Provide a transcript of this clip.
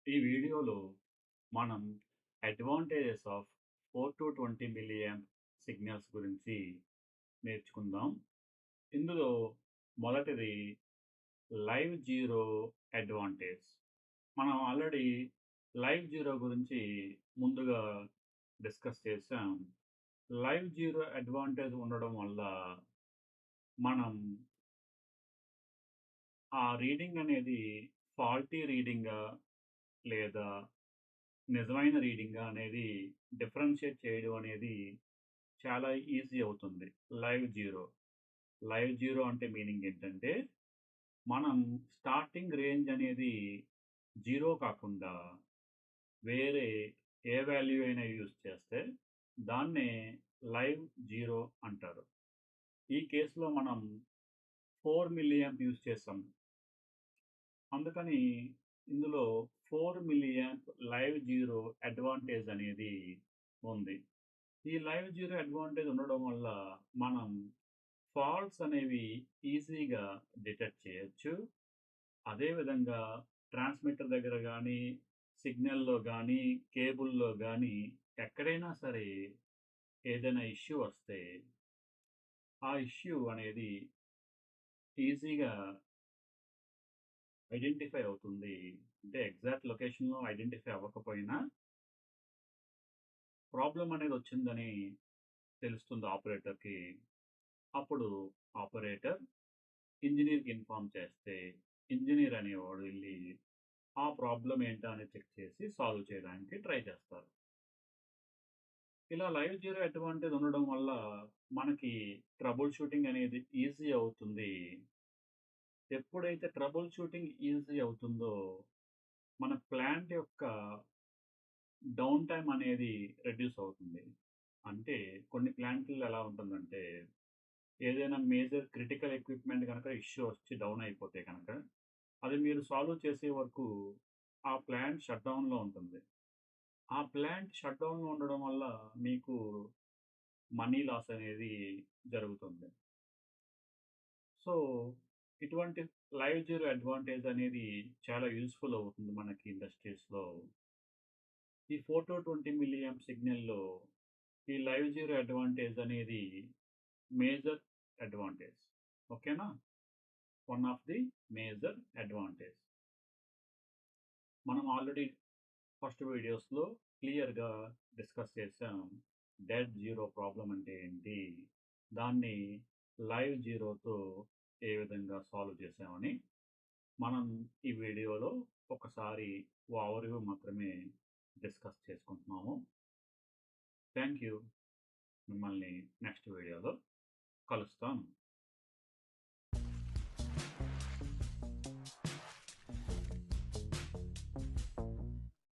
ఈ వీడియోలో మనం అడ్వాంటేజెస్ ఆఫ్ 4 to 20 మిలియాంప్ సిగ్నల్స్ గురించి నేర్చుకుందాం. ఇందులో మొదటిది లైవ్ జీరో అడ్వాంటేజ్. మనం ఆల్రెడీ లైవ్ జీరో గురించి ముందుగా డిస్కస్ చేసాం. లైవ్ జీరో అడ్వాంటేజ్ ఉండడం వల్ల మనం ఆ రీడింగ్ అనేది ఫాల్టీ రీడింగా లేదా నిజమైన రీడింగా అనేది డిఫరెన్షియేట్ చేయడం అనేది చాలా ఈజీ అవుతుంది. Live zero. లైవ్ జీరో అంటే మీనింగ్ ఏంటంటే, మనం స్టార్టింగ్ రేంజ్ అనేది జీరో కాకుండా వేరే ఏ వాల్యూ అయినా యూజ్ చేస్తే దాన్నే లైవ్ జీరో అంటారు. ఈ కేస్‌లో మనం 4 మిల్లియాంప్ యూజ్ చేసాం. అందుకని ఇందులో 4 మిల్లియాంప్ లైవ్ జీరో అడ్వాంటేజ్ అనేది ఉంది. ఈ లైవ్ జీరో అడ్వాంటేజ్ ఉండడం వల్ల మనం ఫాల్ట్స్ అనేవి ఈజీగా డిటెక్ట్ చేయొచ్చు. అదేవిధంగా ట్రాన్స్మిటర్ దగ్గర గానీ, సిగ్నల్‌లో గానీ, కేబుల్‌లో గానీ ఎక్కడైనా సరే ఏదైనా ఇష్యూ వస్తే, ఆ ఇష్యూ అనేది ఈజీగా ఐడెంటిఫై అవుతుంది. అంటే ఎగ్జాక్ట్ లొకేషన్‌లో ఐడెంటిఫై అవ్వకపోయినా ప్రాబ్లమ్ అనేది వచ్చిందని తెలుస్తుంది ఆపరేటర్‌కి. అప్పుడు ఆపరేటర్ ఇంజినీర్‌కి ఇన్ఫార్మ్ చేస్తే, ఇంజినీర్ అనేవాడు వెళ్లి ఆ ప్రాబ్లమ్ ఏంటా అని చెక్ చేసి సాల్వ్ చేయడానికి ట్రై చేస్తారు. ఇలా లైవ్ జీరో అడ్వాంటేజ్ ఉండడం వల్ల మనకి ట్రబుల్ షూటింగ్ అనేది ఈజీ అవుతుంది. ఎప్పుడైతే ట్రబుల్ షూటింగ్ ఈజీ అవుతుందో, మన ప్లాంట్ యొక్క డౌన్ టైమ్ అనేది రెడ్యూస్ అవుతుంది. అంటే కొన్ని ప్లాంట్‌ల్లో ఎలా ఉంటుందంటే, ఏదైనా మేజర్ క్రిటికల్ ఎక్విప్‌మెంట్ గనక ఇష్యూ వచ్చి డౌన్ అయిపోతే గనక, అది మీరు సాల్వ్ చేసే వరకు ఆ ప్లాంట్ షట్‌డౌన్‌లో ఉంటుంది. ఆ ప్లాంట్ షట్‌డౌన్‌లో ఉండడం వల్ల మీకు మనీ లాస్ అనేది జరుగుతుంది. సో, ఇటువంటి లైవ్ జీరో అడ్వాంటేజ్ అనేది చాలా యూజ్‌ఫుల్ అవుతుంది మనకి ఇండస్ట్రీస్‌లో. ఈ 4-20 మిలియాంప్ సిగ్నల్‌లో ఈ లైవ్ జీరో అడ్వాంటేజ్ అనేది మేజర్ అడ్వాంటేజ్. ఓకేనా? One of the major advantage. మనం ఆల్రెడీ ఫస్ట్ వీడియోస్‌లో క్లియర్‌గా డిస్కస్ చేసాం. డెడ్ జీరో ప్రాబ్లమ్ అంటే ఏంటి? దాన్ని లైవ్ జీరోతో ఏ విధంగా సాల్వ్ చేసామని మనం ఈ వీడియోలో ఒకసారి ఓవర్‌వ్యూ మాత్రమే డిస్కస్ చేసుకుంటున్నాము. Thank you. మిమ్మల్ని నెక్స్ట్ వీడియోలో కలుస్తాను.